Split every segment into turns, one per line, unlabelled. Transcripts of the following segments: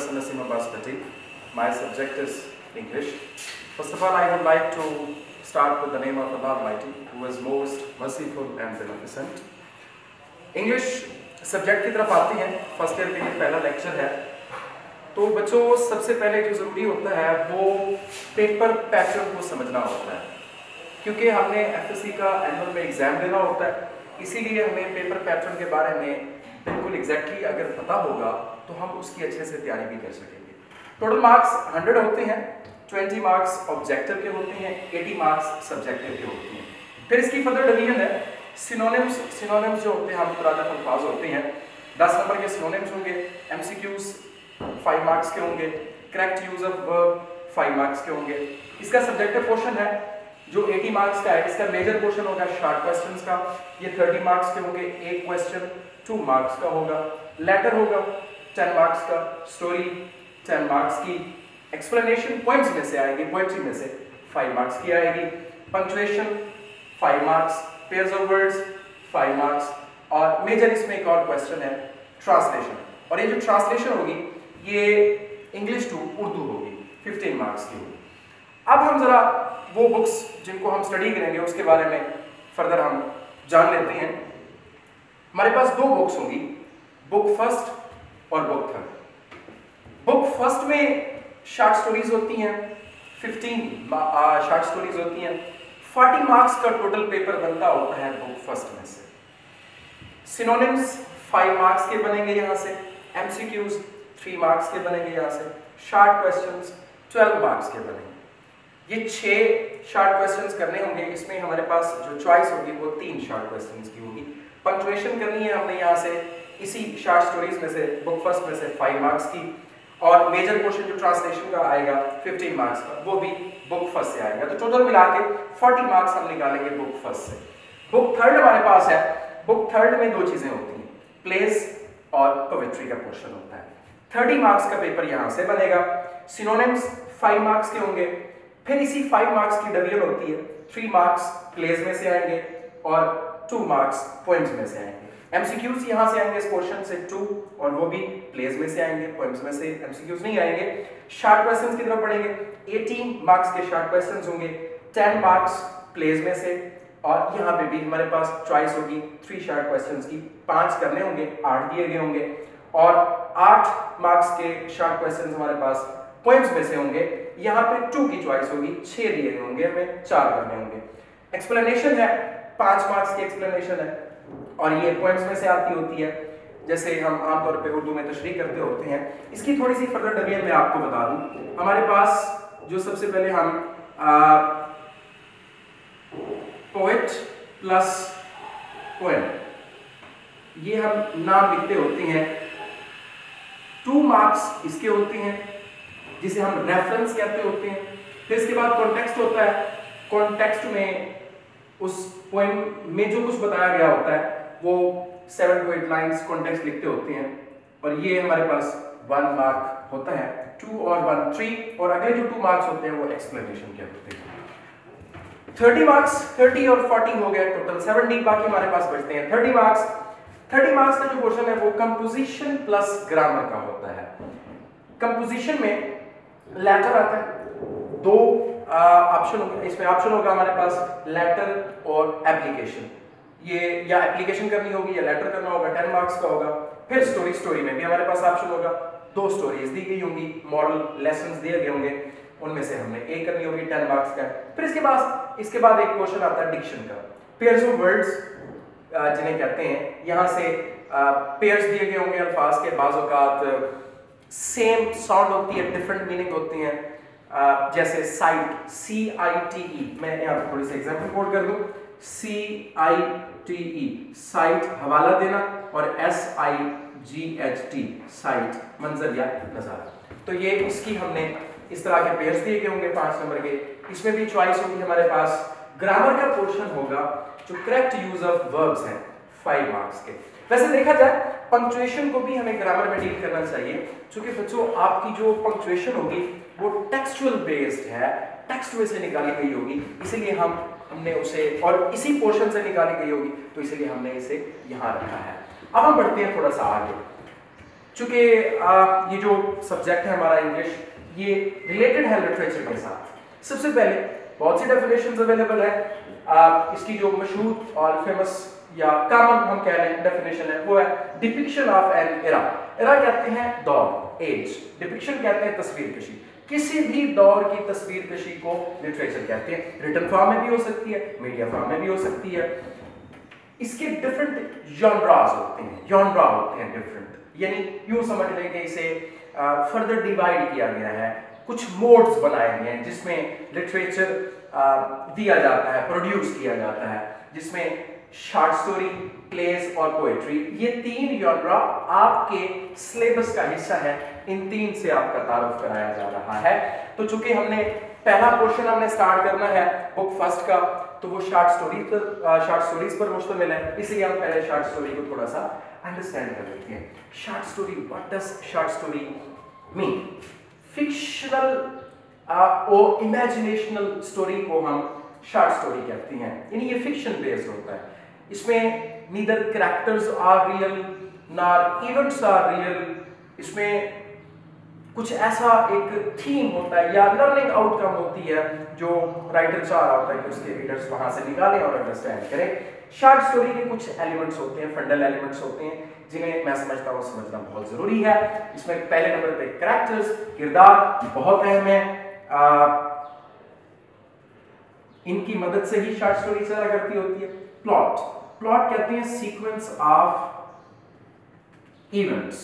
Professor Naseem Abbas Patel. My subject is English. First of all, I would like to start with the name of Allah Almighty, who is most merciful and beneficent. English subject की तरफ आते हैं. First year का ये पहला lecture है. तो बच्चों, सबसे पहले जो ज़रूरी होता है वो पेपर पैटर्न को समझना होता है, क्योंकि हमने एफएससी का एनुअल में एग्ज़ाम देना होता है. इसीलिए हमें पेपर पैटर्न के बारे में बिल्कुल एग्जैक्टली अगर पता होगा तो हम उसकी अच्छे से तैयारी भी कर सकेंगे. टोटल मार्क्स 100 होते हैं. 20 मार्क्स ऑब्जेक्टिव के होते हैं, 80 मार्क्स सब्जेक्टिव के होते हैं. फिर इसकी फर्दर डिवीजन है. सिनोनिम्स जो होते हैं, हम मुतरादिफ अल्फाज होते हैं, 10 नंबर के सिनोनिम्स होंगे. एमसीक्यूज 5 मार्क्स के होंगे. Correct use of verb 5 marks के होंगे. इसका सब्जेक्टिव पोर्शन है जो 80 मार्क्स का है. इसका मेजर पोर्शन होगा शॉर्ट क्वेश्चंस का, ये 30 मार्क्स के होंगे. एक क्वेश्चन 2 मार्क्स का होगा. लेटर होगा 10 मार्क्स का. स्टोरी 10 मार्क्स की. एक्सप्लेनेशन पॉइंट्स में से आएगी, पोएट्री में से 5 मार्क्स की आएगी. Punctuation 5 marks. Pairs of words 5 marks. और मेजर इसमें एक और क्वेश्चन है ट्रांसलेशन. और ये जो ट्रांसलेशन होगी ये इंग्लिश टू उर्दू होगी, 15 मार्क्स की होगी. अब हम जरा वो बुक्स जिनको हम स्टडी करेंगे उसके बारे में फर्दर हम जान लेते हैं. हमारे पास 2 बुक्स होंगी, बुक फर्स्ट और बुक थर्ड. बुक फर्स्ट में शॉर्ट स्टोरीज होती हैं, 15 शॉर्ट स्टोरीज होती हैं. 40 मार्क्स का टोटल पेपर बनता होता है बुक फर्स्ट में से. सिनोनिम्स 5 मार्क्स के बनेंगे यहाँ से. एमसीक्यूज 3 मार्क्स के बनेंगे यहाँ से. शॉर्ट क्वेश्चंस 12 मार्क्स के बनेंगे. ये 6 शॉर्ट क्वेश्चंस करने होंगे. इसमें हमारे पास जो चॉइस होगी वो 3 शॉर्ट क्वेश्चंस की होगी. पंक्चुएशन करनी है हमने यहाँ से इसी शॉर्ट स्टोरीज में से, बुक फर्स्ट में से 5 मार्क्स की. और मेजर पोर्शन जो ट्रांसलेशन का आएगा 15 मार्क्स का, वो भी बुक फर्स्ट से आएगा. तो टोटल मिला के 40 मार्क्स हम निकालेंगे बुक फर्स्ट से. बुक थर्ड हमारे पास है. बुक थर्ड में 2 चीजें होती हैं, प्लेस और पोएट्री का पोर्शन होता है. 30 मार्क्स का पेपर यहाँ से बनेगा. सिनोनिम्स 5 मार्क्स के होंगे. फिर इसी 5 मार्क्स की डिवीजन होती है. 3 मार्क्स प्लेस में से आएंगे और 2 मार्क्स पोएम्स में से आएंगे. एमसीक्यूज यहाँ से आएंगे इस पोर्शन से 2, और वो भी प्लेस में से आएंगे, पोएम्स में से एमसीक्यूज नहीं आएंगे. शॉर्ट क्वेश्चंस की तरफ पढ़ेंगे. 18 मार्क्स के शॉर्ट क्वेश्चंस होंगे. 10 मार्क्स प्लेस में से. और यहाँ पे भी हमारे पास चॉइस होगी 3 शॉर्ट क्वेश्चंस की. 5 करने होंगे, 8 दिए गए होंगे. और 8 मार्क्स के शॉर्ट क्वेश्चंस हमारे पास पोएम्स में से होंगे. यहाँ पे 2 की चॉइस होगी. 6 दिए गए होंगे, हमें 4 करने होंगे. एक्सप्लेनेशन है 5 मार्क्स की एक्सप्लेनेशन है, और ये पोएम्स में से आती होती है, जैसे हम आमतौर पे उर्दू में तशरीह करते होते हैं. इसकी थोड़ी सी फर्दर डिवीजन मैं आपको बता दूं. हमारे पास जो सबसे पहले हम पोएट प्लस पोएम, ये हम नाम लिखते होते हैं. 2 मार्क्स इसके होते हैं, जिसे हम रेफरेंस कहते होते हैं. फिर इसके बाद कॉन्टेक्स्ट होता है. कॉन्टेक्स्ट में उस पोएम में जो कुछ बताया गया होता है वो 7 to 8 लाइंस कॉन्टेक्स्ट लिखते होते हैं, और ये हमारे पास 1 मार्क होता है. 2 और 1 3, और अगले जो 2 मार्क्स होते हैं वो एक्सप्लेनेशन के होते हैं. 30 मार्क्स, 30 और 40 हो गए, टोटल 70 बाकी हमारे पास बचते हैं. 30 मार्क्स का जो पोर्शन है वो कंपोजिशन प्लस ग्रामर का होता है. कंपोजिशन में लेटर आता है. 2 ऑप्शन होगा इसमें. ऑप्शन होगा हमारे पास लेटर और एप्लीकेशन. ये या एप्लीकेशन करनी होगी या लेटर करना होगा, 10 मार्क्स का होगा. फिर स्टोरी में भी हमारे पास ऑप्शन होगा. 2 स्टोरीज दी गई होंगी, मॉडल लेसन्स दिए गए होंगे, उनमें से हमने एक करनी होगी, 10 मार्क्स का. फिर इसके बाद एक क्वेश्चन आता है डिक्शन का. पेयर्स ऑफ वर्ड्स जिन्हें कहते हैं, यहाँ से पेयर्स दिए गए होंगे अल्फाज के. बाज़ औक़ात सेम साउंड होती है, डिफरेंट मीनिंग होती हैं. जैसे साइट, CITE, मैं यहाँ पे थोड़ी सी एग्जांपल कोड कर दूं. CITE साइट हवाला देना, और SIGHT साइट मंजर या नजारा. तो ये इसकी हमने इस तरह के पेयर्स दिए गए होंगे 5 नंबर के. इसमें भी चॉइस होगी हमारे पास. ग्रामर का पोर्शन होगा जो करेक्ट यूज ऑफ वर्ब्स हैं 5 मार्क्स के. वैसे देखा जाए पंक्चुएशन को भी हमें ग्रामर में डील करना चाहिए, क्योंकि बच्चों आपकी जो पंक्चुएशन होगी वो टेक्सचुअल बेस्ड है, टेक्स्ट में से निकाली गई होगी, इसीलिए हमने उसे, और इसी पोर्शन से निकाली गई होगी, तो इसीलिए हमने इसे यहाँ रखा है. अब हम बढ़ते हैं थोड़ा सा आगे. चूंकि ये जो सब्जेक्ट है हमारा इंग्लिश, ये रिलेटेड है लिटरेचर के साथ। सबसे पहले बहुत सी डेफिनेशंस अवेलेबल है। इसकी जो मशहूर और फेमस या कॉमन हम कह लें डेफिनेशन है वो है depiction of an era. Era कहते हैं दौर, एज। डिपिक्शन कहते हैं तस्वीर कशी। किसी भी दौर की तस्वीर कशी को लिटरेचर कहते हैं। रिटन फॉर्म में भी हो सकती है, मीडिया फॉर्म में भी हो सकती है। इसके डिफरेंट जॉनरास होते हैं, जॉनरा होते हैं डिफरेंट, यानी यूं समझ लें कि इसे फर्दर डिवाइड किया गया है, कुछ मोड्स बनाए गए हैं जिसमें लिटरेचर दिया जाता है, प्रोड्यूस किया जाता है, जिसमें शॉर्ट स्टोरी, प्लेस और पोएट्री, ये 3 जॉनरा आपके सिलेबस का हिस्सा है। इन 3 से आपका तारुफ कराया जा रहा है। तो चूंकि हमने पहला पोर्शन हमने स्टार्ट करना है बुक फर्स्ट का, तो वो शॉर्ट स्टोरीज पर मुश्तमिल है, इसलिए हम पहले शॉर्ट स्टोरी को थोड़ा सा अंडरस्टैंड कर लेते हैं। Short story, what does short story mean? Fictional और इमेजिनेशनल स्टोरी को हम शॉर्ट स्टोरी कहते हैं, यानी ये फिक्शन बेस्ड होता है। इसमें neither characters are real nor events are real. इसमें कुछ ऐसा एक थीम होता है या लर्निंग आउटकम होती है जो राइटर चाह रहा होता है कि उसके रीडर्स वहां से निकालें और अंडरस्टैंड करें। शॉर्ट स्टोरी के कुछ एलिमेंट्स होते हैं, फंडल एलिमेंट्स होते हैं, जिन्हें मैं समझता हूँ समझना बहुत जरूरी है। इसमें पहले नंबर पे कैरेक्टर्स, किरदार बहुत अहम है। इनकी मदद से ही शॉर्ट स्टोरी चला करती होती है। प्लॉट, प्लॉट कहते हैं sequence of events,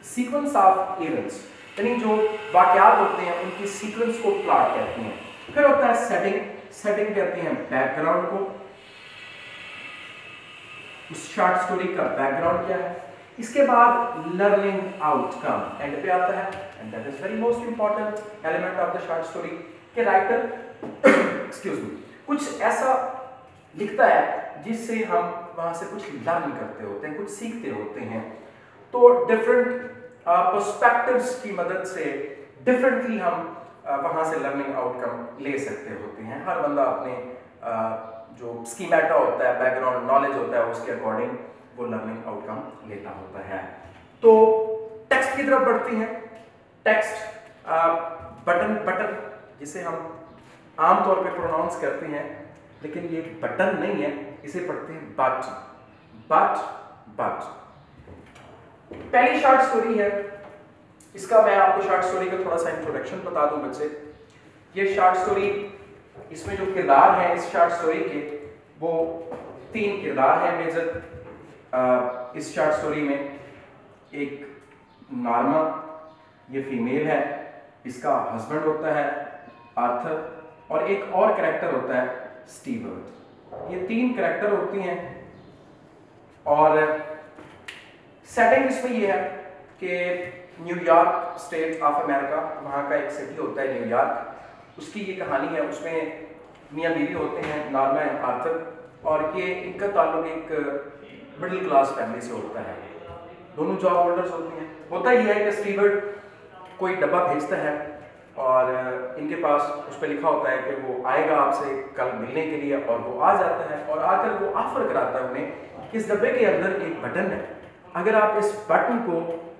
sequence of events, यानी जो वाकयात होते हैं उनकी सीक्वेंस को प्लॉट कहते हैं। फिर होता है सेटिंग, सेटिंग कहते हैं बैकग्राउंड को, उस शॉर्ट स्टोरी का बैकग्राउंड क्या है। इसके बाद लर्निंग आउटकम एंड पे आता है, and that is very most important element of the short story कि राइटर एक्सक्यूज मी कुछ ऐसा लिखता है जिससे हम वहां से कुछ लर्न करते होते हैं, कुछ सीखते होते हैं। तो डिफरेंट पर्सपेक्टिव्स की मदद से डिफरेंटली हम वहां से लर्निंग आउटकम ले सकते होते हैं। हर बंदा अपने जो स्कीमेटा होता है, बैकग्राउंड नॉलेज होता है, उसके अकॉर्डिंग वो लर्निंग आउटकम लेता होता है। तो टेक्स्ट की तरफ बढ़ती हैं। टेक्स्ट बटन जिसे हम आमतौर पे प्रोनाउंस करते हैं, लेकिन ये बटन नहीं है, इसे पढ़ते हैं बट। पहली शॉर्ट स्टोरी है, इसका मैं आपको शॉर्ट स्टोरी का थोड़ा सा इंट्रोडक्शन बता दूं बच्चे। ये शॉर्ट स्टोरी, इसमें जो किरदार हैं इस शॉर्ट स्टोरी के, वो 3 किरदार हैं मेजर इस शॉर्ट स्टोरी में। एक नॉर्मा, ये फीमेल है, इसका हस्बैंड होता है आर्थर, और एक और कैरेक्टर होता है स्टीवर्ट। ये 3 कैरेक्टर होती हैं। और सेटिंग इसमें ये है कि न्यूयॉर्क स्टेट ऑफ अमेरिका, वहाँ का एक सिटी होता है न्यूयॉर्क, उसकी ये कहानी है। उसमें मियाँ बीवी होते हैं, नॉर्मा एंड आर्थर, और ये इनका ताल्लुक एक मिडिल क्लास फैमिली से होता है। दोनों जॉब होल्डर्स होते हैं। होता ये है कि स्टीवर्ट कोई डब्बा भेजता है और इनके पास उस पर लिखा होता है कि वो आएगा आपसे कल मिलने के लिए, और वो आ जाता है और आकर वो ऑफर कराता है उन्हें कि इस डब्बे के अंदर एक बटन है, अगर आप इस बटन को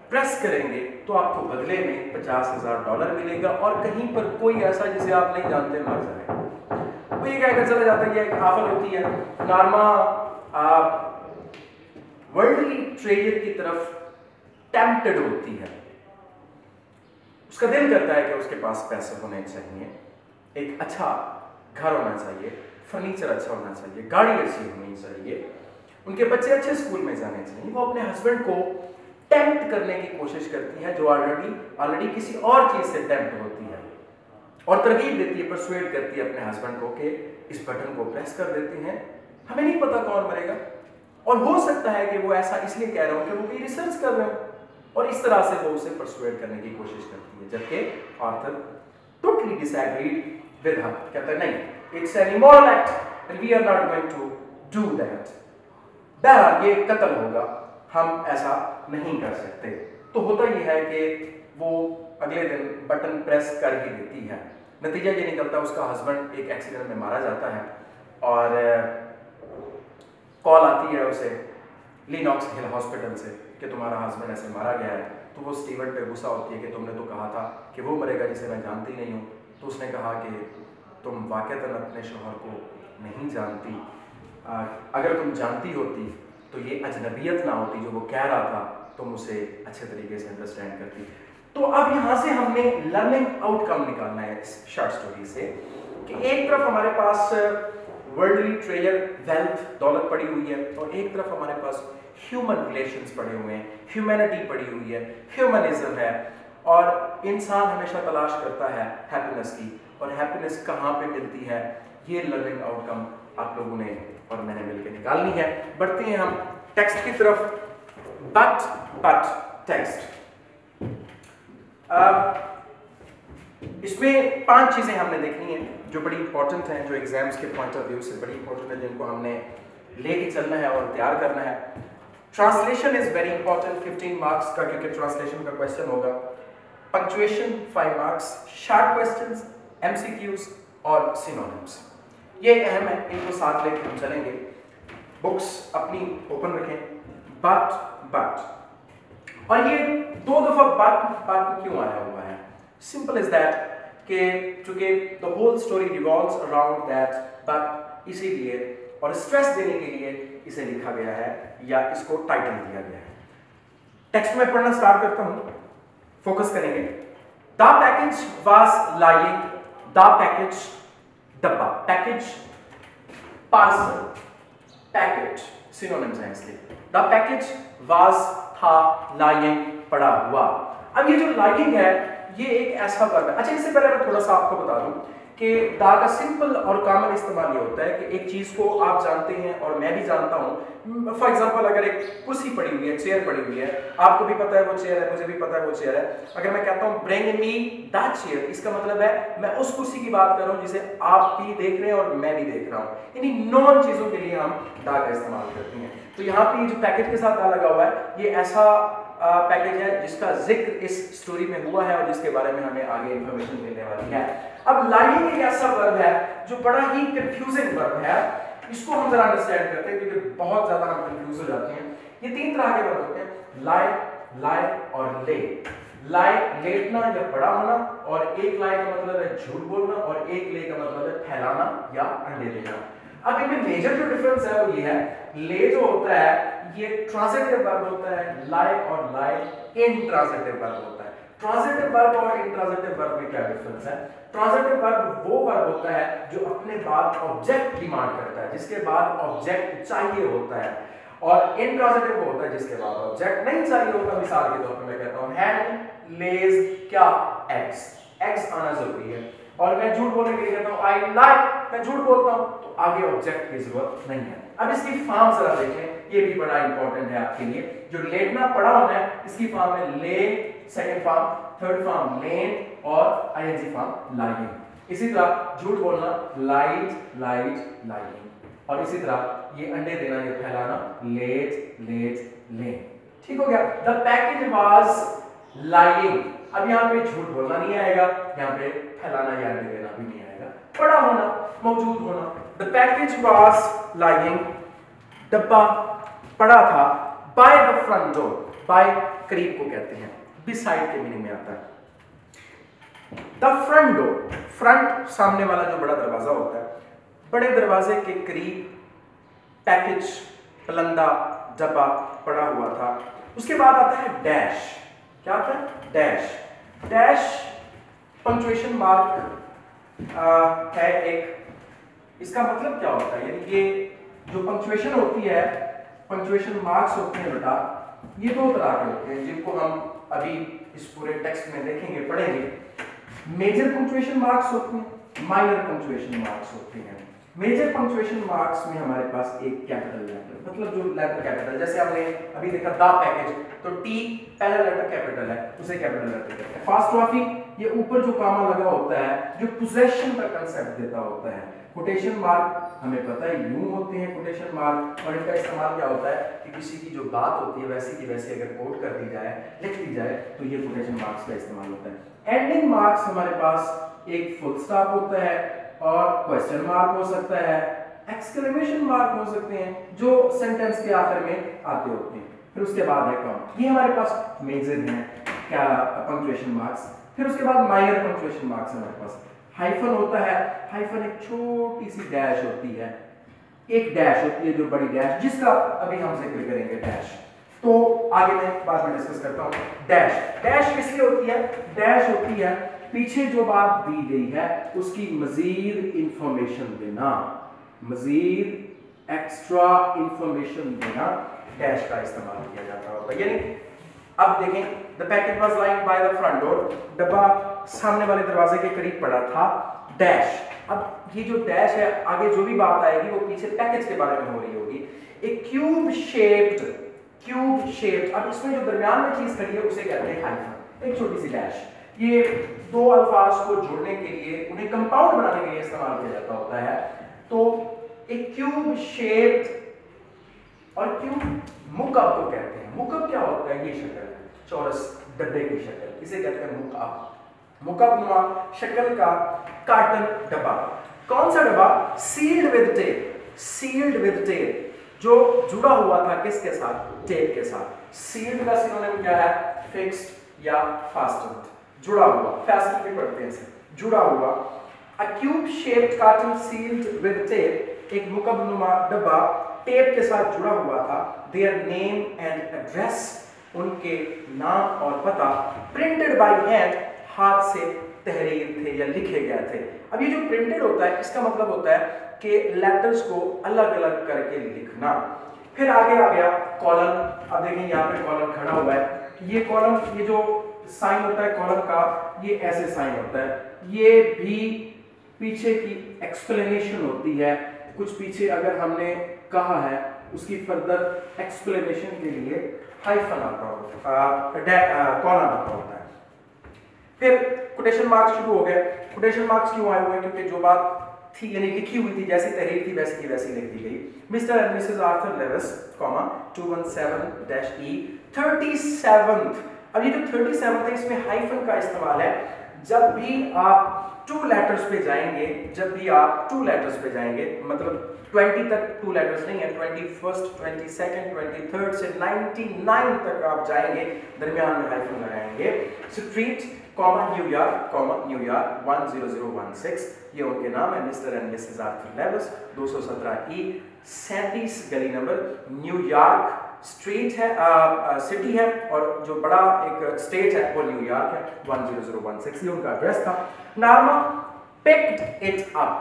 प्रेस करेंगे तो आपको बदले में $50,000 मिलेगा, और कहीं पर कोई ऐसा जिसे आप नहीं जानते मर जाए। वो ये कहकर चला जाता है, ये एक ऑफर होती है। नॉर्मा वर्ल्डली ट्रेजर की तरफ टेम्प्टेड होती है, उसका दिल करता है कि उसके पास पैसे होने चाहिए, एक अच्छा घर होना चाहिए, फर्नीचर अच्छा होना चाहिए, गाड़ी अच्छी होनी चाहिए, उनके बच्चे अच्छे स्कूल में जाने चाहिए। वो अपने हस्बैंड को टेम्प्ट करने की कोशिश करती है, जो ऑलरेडी किसी और चीज से टेम्प्ट होती है, और तरकीब देती है, परसुएड करती है अपने हस्बैंड को कि इस बटन को प्रेस कर देते हैं, हमें नहीं पता कौन मरेगा, और हो सकता है कि वो ऐसा इसलिए कह रहा हो कि वो कोई रिसर्च कर रहे हो, और इस तरह से वो उसे परसुएड करने की कोशिश करती है। जबकि Arthur totally disagreed with her, कहता है नहीं, it's an immoral act and we are not going to do that. बहरहाल ये कत्ल होगा, हम ऐसा नहीं कर सकते। तो होता यह है कि वो अगले दिन बटन प्रेस कर ही देती है। नतीजा ये निकलता है उसका हस्बैंड एक एक्सीडेंट में मारा जाता है, और कॉल आती है उसे लिनॉक्स हिल हॉस्पिटल से कि तुम्हारा हस्बैंड ऐसे मारा गया है, तो वो स्टीवन पे गुस्सा होती है कि तुमने तो कहा था कि वो मरेगा जिसे मैं जानती नहीं हूँ। तो उसने कहा कि तुम वाक़तन अपने शौहर को नहीं जानती, अगर तुम जानती होती तो ये अजनबियत ना होती जो वो कह रहा था, तुम उसे अच्छे तरीके से अंडरस्टैंड करती। तो अब यहाँ से हमने लर्निंग आउटकम निकालना है इस शॉर्ट स्टोरी से कि एक तरफ हमारे पास वर्ल्डली ट्रेजर वेल्थ दौलत पड़ी हुई है और एक तरफ हमारे पास ह्यूमन रिलेशंस पड़े हुए हैं, ह्यूमैनिटी पड़ी हुई है, ह्यूमनिज्म है और इंसान हमेशा तलाश करता है हैप्पीनेस की, और हैप्पीनेस कहाँ पे मिलती है, ये लर्निंग आउटकम आप लोगों ने और मैंने मिलकर निकालनी है। बढ़ते हैं हम टेक्स्ट की तरफ। बट टेक्स्ट, इसमें 5 चीजें हमने देखनी है जो बड़ी इंपॉर्टेंट हैं, जो एग्जाम्स के पॉइंट ऑफ व्यू से बड़ी इंपॉर्टेंट है, जिनको हमने लेके चलना है और तैयार करना है। Translation is very important, 15 marks का, क्योंकि ट्रांसलेशन का क्वेश्चन होगा। Punctuation 5 marks, short questions, MCQs और सिनोनिम्स, ये अहम है, इनको साथ लेकर हम चलेंगे। बुक्स अपनी ओपन रखें। बट और ये 2 दफा बट क्यों आया हुआ है? सिंपल इज दैट कि चूंकि the whole story revolves around that but, इसीलिए और स्ट्रेस देने के लिए इसे लिखा गया है या इसको टाइटल दिया गया है। टेक्स्ट में पढ़ना स्टार्ट करता हूं, फोकस करेंगे। The package was lying, the package डब्बा, पैकेज पार्सल, पैकेट सिनोनिम्स हैं इसलिए। द पैकेज वाज था, लाइंग पड़ा हुआ। अब ये जो लाइंग है ये एक ऐसा वर्ब है। अच्छा, इससे पहले मैं थोड़ा सा आपको बता दूं कि दा का सिंपल और कॉमन इस्तेमाल ये होता है कि एक चीज को आप जानते हैं और मैं भी जानता हूं। फॉर एग्जांपल, अगर एक कुर्सी पड़ी हुई है, चेयर पड़ी हुई है, आपको भी पता है वो चेयर है, मुझे भी पता है वो चेयर है। अगर मैं कहता हूं ब्रिंग मी दैट चेयर, इसका मतलब है मैं उस कुर्सी की बात कर रहा हूं जिसे आप भी देख रहे हैं और मैं भी देख रहा हूं। इन्हीं नॉन चीजों के लिए हम दा का इस्तेमाल करते हैं। तो यहाँ पे जो पैकेज के साथ दा लगा हुआ है, ये ऐसा पैकेज है जिसका जिक्र इस स्टोरी में हुआ है और जिसके बारे में हमें आगे इंफॉर्मेशन मिलने वाली है। अब लाइंग एक ऐसा वर्ब है जो बड़ा ही कंफ्यूजिंग वर्ब है, इसको हम जरा अंडरस्टैंड करते हैं क्योंकि बहुत ज्यादा हम कंफ्यूज हो जाते हैं। ये 3 तरह के वर्ब होते हैं, लाई, लाई और ले। लाई लेटना या बड़ा होना, और एक लाई का मतलब है झूठ बोलना और एक ले का मतलब है फैलाना या अंडे देना। अब इनमें मेजर जो डिफरेंस है वो ये है, ले जो होता है ये ट्रांजिटिव वर्ब होता है, लाई और लाई इंट्रांजिटिव वर्ब होता है। ट्रांजिटिव वर्ब और इंट्रांजिटिव वर्ब में क्या डिफरेंस है? ट्रांजिटिव वर्ब वो वर्ब होता है जो अपने बाद ऑब्जेक्ट डिमांड करता है, जिसके बाद ऑब्जेक्ट चाहिए होता है, और इंट्रांजिटिव वो होता है जिसके बाद ऑब्जेक्ट नहीं चाहिए होता। मिसाल के तौर पर मैं कहता हूं हैन लेज क्या एग्स, एग्स आना जरूरी है, और मैं झूठ बोलने के लिए कहता हूं आई लाइक, मैं झूठ बोलता हूं, तो आगे ऑब्जेक्ट की जरूरत नहीं है। अब इसकी फॉर्म जरा देखें, ये भी बड़ा इंपॉर्टेंट है आपके लिए। जो लेटना पड़ा होना है इसकी फॉर्म है ले, सेकंड फॉर्म, थर्ड फॉर्म लेन और आईएनजी फॉर्म लाइंग। इसी तरह झूठ बोलना लाइट, लाइट, लाइंग, और इसी तरह ये अंडे देना या फैलाना लेट, लेट, लेन। ठीक हो गया। द पैकेज वाज लाइंग, अब यहाँ पे झूठ बोलना नहीं आएगा, यहाँ पे फैलाना या अंडे देना भी नहीं आएगा। पड़ा होना, मौजूद होना। द पैकेज वाज लाइंग, डब्बा पड़ा था, by the front door, by करीब को कहते हैं, बिसाइड के मीनिंग में आता है। द फ्रंट डोर, फ्रंट सामने वाला जो बड़ा दरवाजा होता है, बड़े दरवाजे के करीब पैकेज, पलंदा, डब्बा पड़ा हुआ था। उसके बाद आता है डैश, क्या आता है? डैश। डैश पंक्चुएशन मार्क है एक, इसका मतलब क्या होता है? यानी ये जो पंक्चुएशन होती है, पंक्चुएशन मार्क्स होते हैं बेटा, ये 2 तरह के होते हैं जिनको हम अभी इस पूरे टेक्स्ट में देखेंगे, पढ़ेंगे। मेजर पंक्चुएशन मार्क्स होते हैं, माइनर पंक्चुएशन मार्क्स होते हैं। मेजर पंक्चुएशन मार्क्स में हमारे पास एक कैपिटल लेटर, मतलब जो लेटर कैपिटल, जैसे हमने अभी देखा द पैकेज, तो टी पहला लेटर कैपिटल है, उसे कैपिटल लेटर कहते हैं। फास्ट्रॉफी, ये ऊपर जो कामा लगा होता है जो पोजेशन का कंसेप्ट देता होता है। कोटेशन मार्क हमें पता है यूं होते हैं कोटेशन मार्क, और इनका इस्तेमाल क्या होता है कि किसी की जो बात होती है वैसी की वैसी अगर कोट कर दी जाए, लिख दी जाए, तो ये कोटेशन मार्क्स का इस्तेमाल होता है। एंडिंग मार्क्स हमारे पास एक फुल स्टॉप होता है और क्वेश्चन मार्क हो सकता है, एक्सक्लेमेशन मार्क हो सकते हैं जो सेंटेंस के आखिर में आते होते हैं। फिर उसके बाद है कॉमा, ये हमारे पास मेजर हैं क्या पंक्चुएशन मार्क्स। फिर उसके बाद माइनर पंक्चुएशन मार्क्स हमारे पास। हाइफन होता है, हाइफन एक छोटी सी डैश होती है, एक डैश होती है जो बड़ी डैश, जिसका अभी हम जिक्र करेंगे डैश, तो आगे मैं बाद में डिस्कस करता हूं। डैश, डैश किसलिए होती है? डैश होती है पीछे जो बात दी गई है उसकी मजीद इंफॉर्मेशन देना, मजीद एक्स्ट्रा इंफॉर्मेशन देना, डैश का इस्तेमाल किया जाता होता है। यानी अब देखें, the packet was lying bye the front door, डब्बा सामने वाले दरवाजे के करीब पड़ा था, डैश। अब ये जो डैश है, आगे जो भी बात आएगी वो पीछे पैकेज के बारे में हो रही होगी। एक क्यूब शेप्ड, अब इसमें जो दरमियान में चीज खड़ी है उसे कहते हैं हाइफन, एक छोटी सी डैश। ये दो अल्फाज को जोड़ने के लिए, उन्हें कंपाउंड बनाने के लिए इस्तेमाल किया जाता होता है। तो एक क्यूब शेप्ड, और क्यूब मुकअप को कहते हैं। मुकअप क्या होता है? ये शक्ल, चौरस डब्बे की शक्ल, इसे कहते हैं मुकअप। मुकअप नुमा शक्ल का कार्टन डब्बा। कौन सा डब्बा? Sealed with tape, sealed with tape, जो जुड़ा हुआ था किसके साथ? टेप के साथ। सील्ड का सिनोनिम क्या है? फिक्स्ड या फास्टेंड, जुड़ा हुआ, फास्टेंड भी पढ़ते हैं इसे, जुड़ा हुआ। A cube shaped carton sealed with tape, एक मुकअप नुमा डब्बा टेप के साथ जुड़ा हुआ था। देयर नेम एंड एड्रेस, उनके नाम और पता, प्रिंटेड बाय हैंड, हाथ से तहरीर थे या लिखे गए थे। अब ये जो प्रिंटेड होता है इसका मतलब होता है कि लेटर्स को अलग अलग करके लिखना। फिर आगे आ गया कॉलम। अब देखें यहाँ पे कॉलम खड़ा हुआ है, ये कॉलम, ये जो साइन होता है कॉलम का, ये ऐसे साइन होता है। ये भी पीछे की एक्सप्लेनेशन होती है, कुछ पीछे अगर हमने कहा है उसकी फर्दर एक्सप्लेनेशन के लिए हाइफन आता होता है, कॉलम आता होता है। फिर कोटेशन मार्क्स शुरू हो गए। कोटेशन मार्क्स क्यों आए हुए हैं? क्योंकि जो बात थी यानी लिखी हुई थी, जैसी तहरीर थी वैसी की वैसी लिख दी गई। Mr and Mrs Arthur Lewis, 217-E 37th। अब ये जो 37th है इसमें हाइफन का इस्तेमाल है। जब भी आप टू लेटर्स पे जाएंगे, जब भी आप टू लेटर्स पे जाएंगे, मतलब 20 तक टू लेटर्स नहीं है, 21st, 22nd, 23rd से 99 तक आप जाएंगे, दरमियान में हाइफन लगाएंगे। स्ट्रीट, न्यूयॉर्क, 10016, ये उनके नाम है, Mr and Mrs Arthur Lewis. 217E 37 गली नंबर, न्यूयॉर्क स्ट्रीट है, सिटी है, और जो बड़ा एक स्टेट है वो न्यूयॉर्क है, 10016, ये उनका एड्रेस था। Norma picked it up,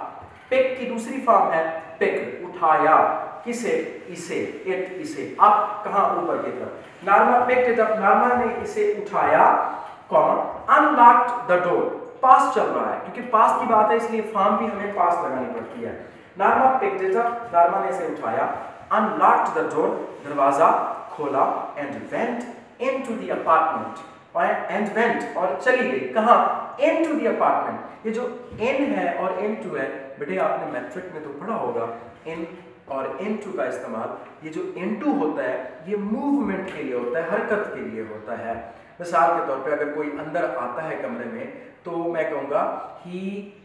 pick की दूसरी फॉर्म है पिक, उठाया, किसे? इसे, इट, इसे, अप कहां? ऊपर की तरफ। Norma picked it up, Norma ने इसे उठाया, अनलॉक्ड द डोर, पास्ट चल रहा है क्योंकि पास्ट की बात है इसलिए फॉर्म भी हमें पास्ट लगानी पड़ती है। Norma picked it up, Norma ने इसे उठाया, अनलॉक्ड द डोर, दरवाजा खोला, and went into the apartment, and went, और चली गई कहां? Into the apartment. ये जो इन है और इनटू है, बेटे आपने मैट्रिक में तो पढ़ा होगा, इन और इनटू का इस्तेमाल। ये जो इनटू होता है ये मूवमेंट के लिए होता है, हरकत के लिए होता है। मिसाल के तौर पे अगर कोई अंदर आता है कमरे में तो मैं कहूँगा ही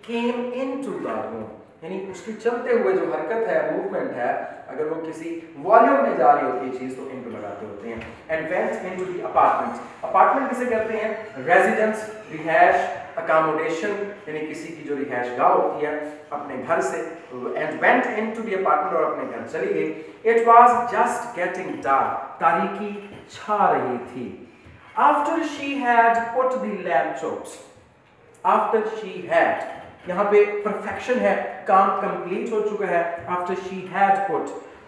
केम इनटू द रूम, यानी उसकी चलते हुए जो हरकत है, मूवमेंट है, अगर वो किसी वॉल्यूम में जा रही होती है चीज तो इनटू लगाते होते हैं। And went into the apartment, apartment किसे कहते हैं? रेजिडेंस, रिहाइश, अकोमोडेशन, यानी किसी की जो रिहाइश गाह होती है अपने घर से। And went into the apartment, और अपने घर चली गई। It was just getting dark, तारीकी छा रही थी। After she had put the lamp chops, after she had, यहाँ पे परफेक्शन है, काम कंप्लीट हो चुका है। आफ्टर शी हैड पुट,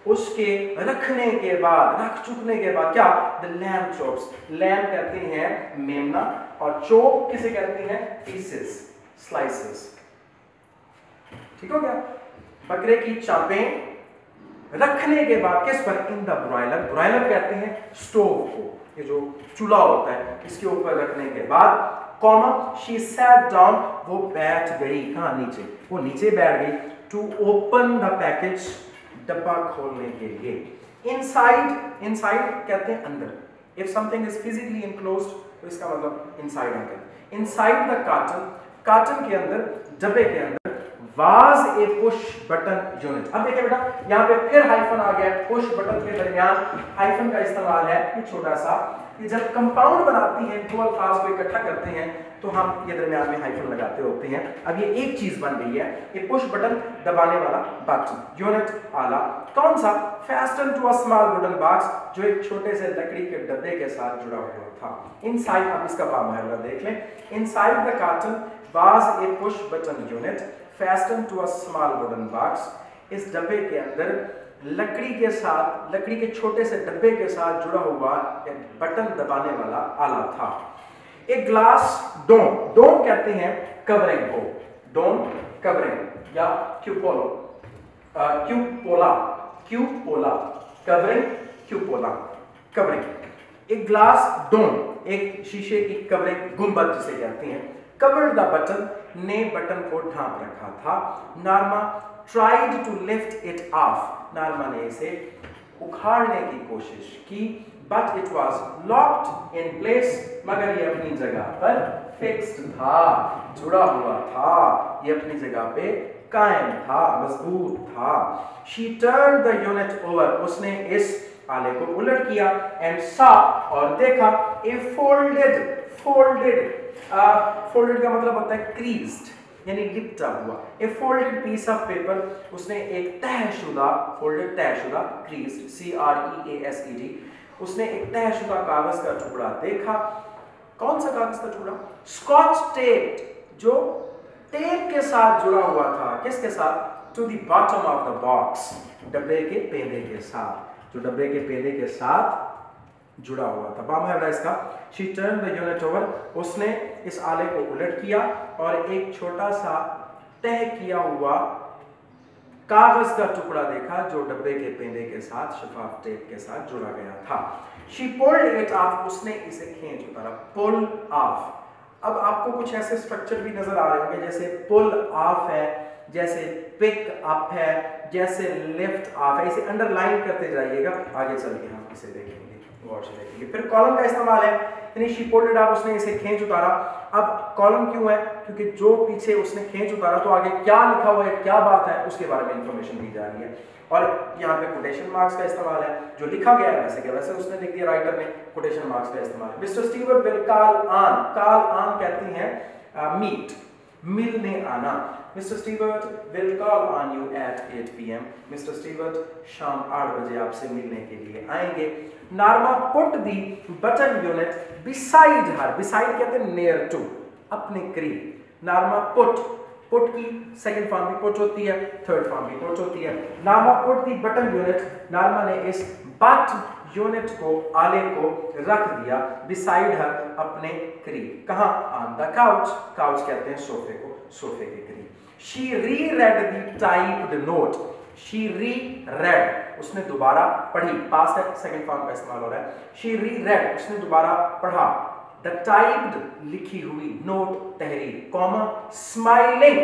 उसके रखने के बाद, रख चुकने के बाद, क्या? द लैम्प चॉप्स, लैम्प कहते हैं मेमना, और चॉप किसे कहते हैं? Pieces, slices. ठीक हो गया? बकरे की चापें रखने के बाद किस पर? इन द ब्रॉयलर, ब्रॉयलर कहते हैं स्टोव को, ये जो चूल्हा होता है इसके ऊपर रखने के बाद, कॉमा शी सैट डाउन, वो बैठ गई, कहाँ? नीचे, वो नीचे बैठ गई। टू ओपन द पैकेज, डब्बा खोलने के लिए। इनसाइड, इनसाइड कहते हैं अंदर। If something is physically enclosed तो इसका मतलब इनसाइड अंदर। इनसाइड द कार्टन, कार्टन के अंदर, डब्बे के अंदर, was a push button unit. अब देखिए बेटा यहाँ पे फिर हाइफन आ गया, पुश बटन के दरमियान हाइफन का इस्तेमाल है, ये छोटा सा, कि जब कंपाउंड बनाती हैं दो अल्फाज को इकट्ठा करते हैं तो हम ये दरमियान में हाइफन लगाते होते हैं। अब ये एक चीज बन गई है, ये पुश बटन दबाने वाला बटन, यूनिट आला, कौन सा, fastened to a small wooden box, जो एक छोटे से लकड़ी के डब्बे के साथ जुड़ा हुआ था। इनसाइड, अब इसका बामुहावरा देख लें, inside the carton was a push button unit fastened to a small wooden box. इस डब्बे के अंदर लकड़ी के साथ, लकड़ी के छोटे से डब्बे के साथ जुड़ा हुआ एक बटन दबाने वाला आला था। एक ग्लास डोम, डोम कहते हैं कवरिंग को, डोम कवरिंग या cupola, cupola, cupola covering, cupola covering. एक ग्लास डोम, एक शीशे की कवरिंग, गुंबद जिसे कहते हैं, कवर्ड द बटन, ने बटन को ढांप रखा था। Norma tried to lift it off, Norma ने इसे उखाड़ने की कोशिश की, but it was locked in place, मगर ये अपनी जगह पर फिक्स्ड था, जुड़ा हुआ था, ये अपनी जगह पे कायम था, मजबूत था। She turn the unit over, उसने इस आले को उलट किया, एंड सा, और देखा, ए फोल्डेड, फोल्डेड, फोल्डेड का मतलब होता है क्रीज्ड, यानी लिपटा हुआ, ए फोल्डेड पीस ऑफ पेपर, उसने एक तहशुदा, फोल्डेड तहशुदा, क्रीज्ड, CREASED, उसने एक तहशुदा कागज का टुकड़ा देखा। कौन सा कागज का टुकड़ा, स्कॉच टेप, जो टेप के साथ जुड़ा हुआ था, किसके साथ, to the bottom of the box, डब्बे के पेंदे के साथ, जो डब्बे के पेंदे के साथ जुड़ा हुआ था। बामुहावरा इसका, she turn the unit over, उसने इस आले को उलट किया और एक छोटा सा तह किया हुआ कागज का टुकड़ा देखा जो डब्बे के पेंदे के साथ, शफाफ टेप के साथ जुड़ा गया था। शी पुल्ड इट ऑफ, उसने इसे खींच उतारा, पुल ऑफ। अब आपको कुछ ऐसे स्ट्रक्चर भी नजर आ रहे होंगे, जैसे पुल ऑफ है, जैसे पिक अप है, जैसे लिफ्ट ऑफ है, इसे अंडरलाइन करते जाइएगा, आगे चल के हम इसे देखेंगे, गौर से देखेंगे। फिर कॉलम का इस्तेमाल है, यानी शी पुल्ड इट ऑफ, उसने इसे खींच उतारा। अब कॉलम क्यों है, क्योंकि जो पीछे उसने खींच उतारा तो आगे क्या लिखा हुआ है, क्या बात है, उसके बारे में इंफॉर्मेशन दी जा रही है। और यहाँ पे कोटेशन मार्क्स का इस्तेमाल है, जो लिखा गया है वैसे के वैसे उसने लिख दिया, राइटर ने, कोटेशन मार्क्स का इस्तेमाल। Mister Stewart will call on, call on कहते हैं मीट, मिलने आना। Mister Stewart will call on you at 8 PM, mister Stewart शाम 8 बजे आपसे मिलने के लिए आएंगे। Norma put the button unit beside her, beside कहते हैं नियर टू, अपने करीब। नार्मा पुट, पुट की सेकंड फॉर्म भी पुट होती है, थर्ड फॉर्म भी पुट होती है। Norma put the button unit, नार्मा ने इस बट यूनिट को, आले को रख दिया, बिसाइड हर, अपने करीब। कहां, ऑन द काउच, काउच कहते हैं सोफे को, सोफे के करीब। She reread the typed note, she reread, उसने दोबारा पढ़ी, पास्ट है, सेकंड फॉर्म का इस्तेमाल हो रहा है। शी री-रेड, उसने दोबारा पढ़ा, द टाइप्ड, लिखी हुई, नोट, तहरीर, कॉमा, स्माइलिंग,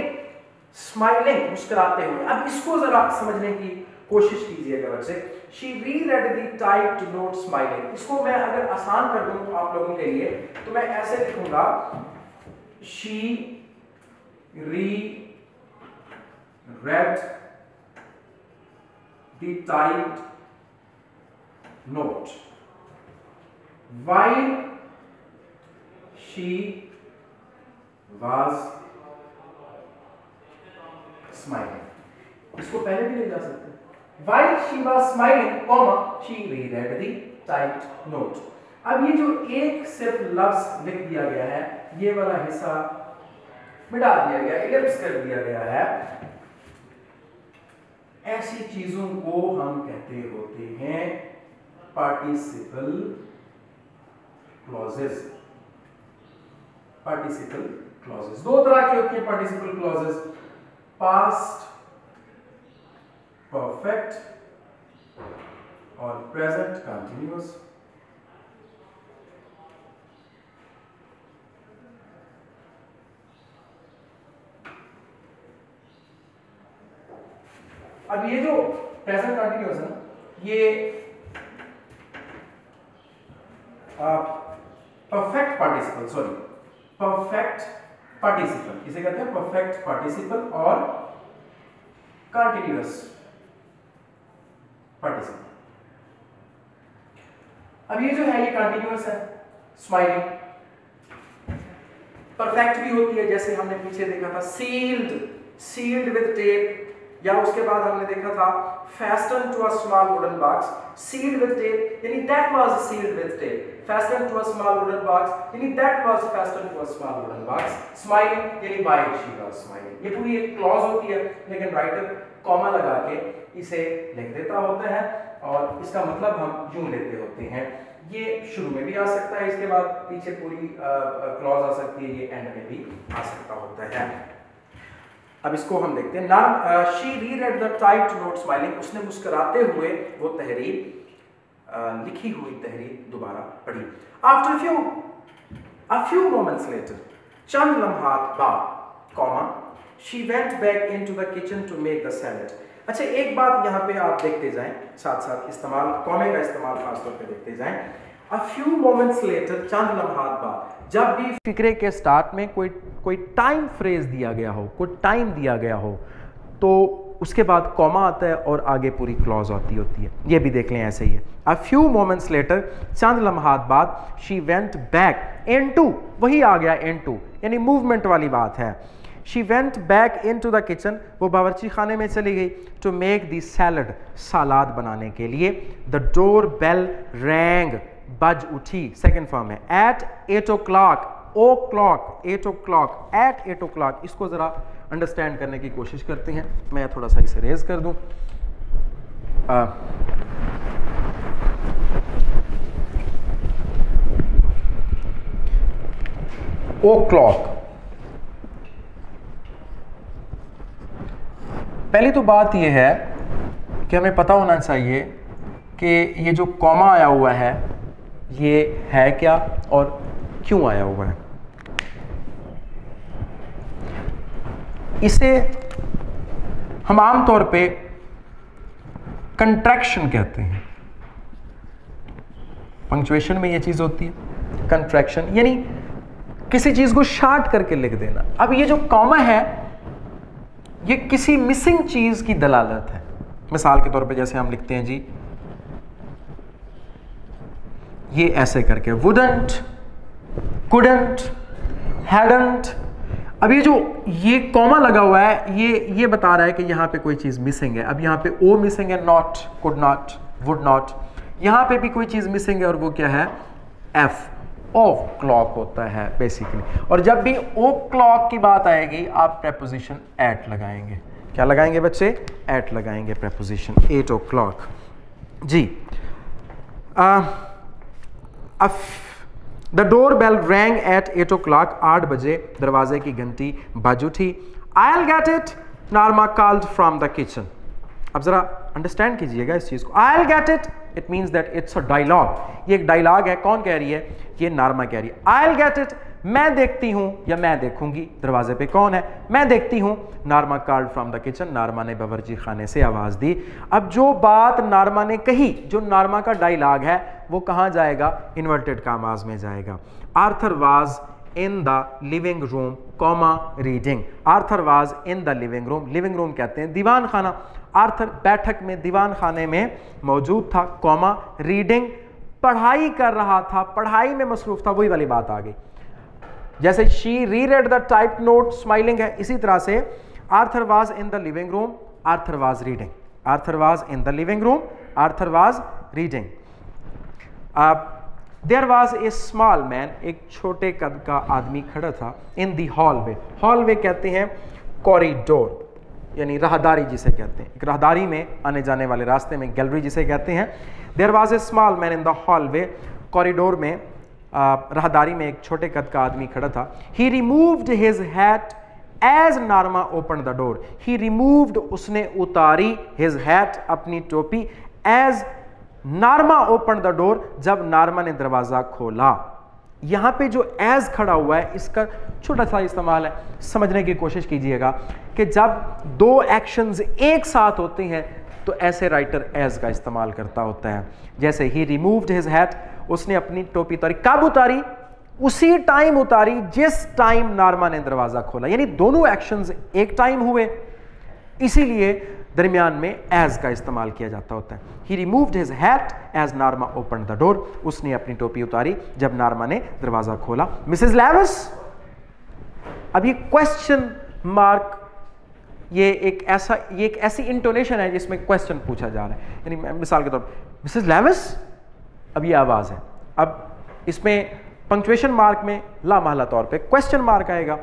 स्माइलिंग, मुस्कुराते हुए। अब इसको जरा समझने की कोशिश कीजिएगा बच्चे। She reread the typed note smiling, इसको मैं अगर आसान कर दूं आप लोगों के लिए तो मैं ऐसे लिखूंगा, she री-रेड the typed note while she was smiling, इसको पहले भी ले जा सकते हैं, while she was smiling, comma, she reread the typed note। अब ये जो एक सिर्फ लफ्ज लिख दिया गया है, ये वाला हिस्सा मिटा दिया गया, इलिप्स कर दिया गया है, ऐसी चीजों को हम कहते होते हैं पार्टिसिपल क्लॉजेस। पार्टिसिपल क्लॉजेस दो तरह के होते हैं पार्टिसिपल क्लॉजेस, पास्ट परफेक्ट और प्रेजेंट कंटिन्यूअस। अब ये जो प्रेजेंट कंटिन्यूअस है ना, ये perfect participle, sorry, perfect participle, इसे कहते हैं परफेक्ट पार्टिसिपल और कंटिन्यूअस पार्टिसिपल। अब ये जो है ये कंटिन्यूअस है, स्माइलिंग। परफेक्ट भी होती है, जैसे हमने पीछे देखा था सील्ड विद टेप, या उसके बाद हमने देखा था fastened to a small wooden box, sealed with tape, यानी that was sealed with tape, fastened to a small wooden box, यानी that was fastened to a small wooden box, smiling यानी why she was smiling। ये पूरी एक clause होती है, लेकिन writer comma लगा के इसे लिख देता होता है और इसका मतलब हम यूं लेते होते हैं। ये शुरू में भी आ सकता है, इसके बाद पीछे पूरी क्लॉज आ सकती है, ये एंड में भी आ सकता होता है। अब इसको हम देखते हैं। नाम she reread the typed note smiling, उसने मुस्कुराते हुए वो तहरीर लिखी हुई तहरीर दोबारा पढ़ी। After a few moments later, चंद लम्हात बाद, comma, she went back into the kitchen to make the salad. अच्छा, एक बात यहाँ पे आप देखते जाएं, साथ साथ इस्तेमाल कॉमे का इस्तेमाल खासतौर पे देखते जाएं। अ फ्यू मोमेंट्स लेटर, चंद लम्हात बाद, जब भी फिक्रे के स्टार्ट में कोई टाइम फ्रेज दिया गया हो, कोई टाइम दिया गया हो, तो उसके बाद कॉमा आता है और आगे पूरी क्लॉज आती होती है। ये भी देख लें, ऐसे ही है। अ फ्यू मोमेंट्स लेटर, चंद लम्हात बाद, शी वेंट बैक इनटू, वही आ गया इनटू, यानी मूवमेंट वाली बात है। She went back into the kitchen, वो बावर्ची खाने में चली गई, टू मेक द सैलड, सलाद बनाने के लिए। द डोर बेल रैंग, बज उठी, सेकेंड फॉर्म है। एट 8 o'clock, ओ क्लॉक, 8 o'clock, एट 8 o'clock, इसको जरा अंडरस्टैंड करने की कोशिश करते हैं। मैं थोड़ा सा इसे रेज कर दूं। ओ क्लॉक, पहली तो बात यह है कि हमें पता होना चाहिए कि ये जो कॉमा आया हुआ है ये है क्या और क्यों आया हुआ है। इसे हम आमतौर पे कंट्रैक्शन कहते हैं। पंक्चुएशन में ये चीज होती है कंट्रैक्शन, यानी किसी चीज को शार्ट करके लिख देना। अब ये जो कॉमा है ये किसी मिसिंग चीज की दलालत है। मिसाल के तौर पे जैसे हम लिखते हैं जी, ये ऐसे करके wouldn't, couldn't, hadn't। अब ये जो ये कॉमा लगा हुआ है ये बता रहा है कि यहाँ पे कोई चीज़ मिसिंग है। अब यहाँ पे ओ मिसिंग है, not, could not, would not. यहाँ पे भी कोई चीज़ मिसिंग है और वो क्या है, एफ, ओ क्लॉक होता है बेसिकली। और जब भी ओ क्लॉक की बात आएगी आप प्रेपोजिशन एट लगाएंगे। क्या लगाएंगे बच्चे, एट लगाएंगे प्रेपोजिशन, 8 o'clock जी। The door bell rang at 8 o'clock, 8 बजे दरवाजे की घंटी बज उठी। I'll get it, Narma called from the kitchen। अब जरा अंडरस्टैंड कीजिएगा इस चीज को। I'll get it, it means that it's a dialogue। ये एक डायलॉग है, कौन कह रही है, ये नारमा कह रही है। I'll get it, मैं देखती हूं या मैं देखूंगी, दरवाजे पे कौन है, मैं देखती हूं। नारमा called from the kitchen, नारमा ने बावर्ची खाने से आवाज दी। अब जो बात नारमा ने कही, जो नारमा का डायलॉग है वो कहां जाएगा, इन्वर्टेड कामाज में जाएगा। Arthur was in the living room, comma reading. Arthur was in the living room, living room कहते हैं दीवान खाना। आर्थर बैठक में, दीवान खाने में मौजूद था, कॉमा रीडिंग, पढ़ाई कर रहा था, पढ़ाई में मसरूफ था। वही वाली बात आ गई, जैसे she reread the type note smiling है, इसी तरह से Arthur was in the living room, Arthur was reading. Arthur was in the living room, Arthur was reading. There was a small man, एक छोटे कद का आदमी खड़ा था। इन दी हॉलवे, हॉलवे कहते हैं कॉरिडोर, यानी राहदारी जिसे कहते हैं, एक राहदारी में आने जाने वाले रास्ते में गैलरी जिसे कहते हैं। There was a small man in the hallway, corridor में, राहदारी में एक छोटे कद का आदमी खड़ा था। He removed his hat as Norma open the door. He removed, उसने उतारी, हिज हैट, अपनी टोपी, as Norma open the door, जब नारमा ने दरवाजा खोला। यहां पे जो एज खड़ा हुआ है इसका छोटा सा इस्तेमाल है, समझने की कोशिश कीजिएगा कि जब दो एक्शंस एक साथ होते हैं तो ऐसे राइटर एज का इस्तेमाल करता होता है। जैसे ही रिमूव्ड हिज हैट, उसने अपनी टोपी उतारी, कब उतारी,
उसी टाइम उतारी जिस टाइम नारमा ने दरवाजा खोला, यानी दोनों एक्शंस एक टाइम हुए, इसीलिए दरमियान में एज का इस्तेमाल किया जाता होता है। He removed his hat as Norma open the door, उसने अपनी टोपी उतारी जब नारमा ने दरवाजा खोला। मिसेस लेविस, अब ये क्वेश्चन मार्क, ये एक ऐसी इंटोनेशन है जिसमें क्वेश्चन पूछा जा रहा है, यानी मिसाल के तौर पर मिसेस लेविस, अब ये आवाज है, अब इसमें पंक्चुएशन मार्क में लामहला तौर पे क्वेश्चन मार्क आएगा।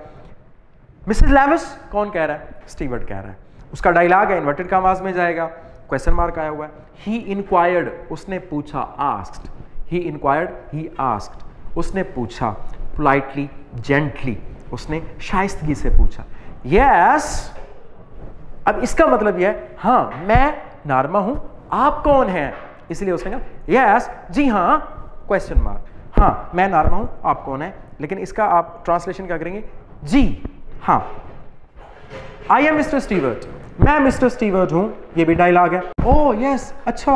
मिसेस लेविस कौन कह रहा है? स्टीवर्ट कह रहा है। उसका डायलॉग है, इन्वर्टेड कॉमास में जाएगा, क्वेश्चन मार्क आया हुआ है। ही इंक्वायर्ड, उसने पूछा, asked, he inquired, he asked, उसने पूछा, पोलाइटली, जेंटली, उसने शाइस्तगी से पूछा। यस, अब इसका मतलब यह है, हाँ मैं नारमा हूं, आप कौन हैं? इसलिए उसने कहा यस, जी हाँ, क्वेश्चन मार्क, हाँ मैं नारमा हूं, आप कौन हैं? लेकिन इसका आप ट्रांसलेशन क्या करेंगे? जी हाँ, आई एम मिस्टर स्टीवर्ट, मैं मिस्टर स्टीवर्ट हूं, ये भी डायलॉग है। ओह यस, अच्छा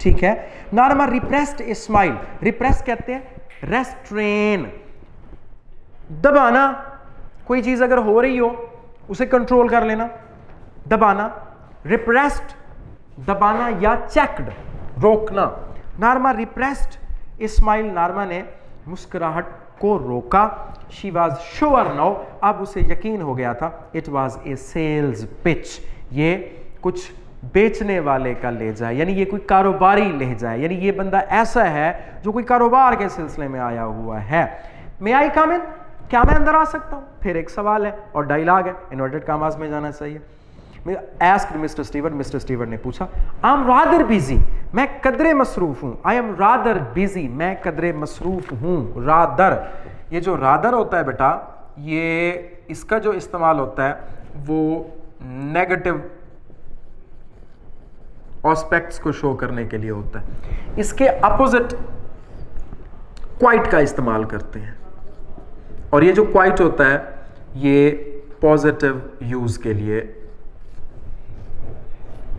ठीक है। नारमा रिप्रेस्ड ए स्माइल, रिप्रेस कहते हैं रेस्ट्रेन, दबाना, कोई चीज अगर हो रही हो उसे कंट्रोल कर लेना, दबाना। रिप्रेस्ड दबाना या चेक्ड रोकना। नारमा रिप्रेस्ड ए स्माइल, नारमा ने मुस्कुराहट को रोका। शी वॉज श्योर नाउ, अब उसे यकीन हो गया था, it was a sales pitch, ये कुछ बेचने वाले का लहजा है, यानी ये कोई कारोबारी लहजा है, यानी ये बंदा ऐसा है जो कोई कारोबार के सिलसिले में आया हुआ है। मे आई कम इन, क्या मैं अंदर आ सकता हूं? फिर एक सवाल है और डायलॉग है, इन्वर्टेड कॉमास में जाना चाहिए। Asked Mr. Stewart, Mr. Stewart ने पूछा, I'm rather busy, मैं कदरे मसरूफ हूं। I am rather busy, मैं कदरे मसरूफ हूं। rather, ये जो rather होता है बेटा, ये इसका जो इस्तेमाल होता है वो नेगेटिव एस्पेक्ट्स को शो करने के लिए होता है। इसके अपोजिट क्वाइट का इस्तेमाल करते हैं, और ये जो क्वाइट होता है ये पॉजिटिव यूज के लिए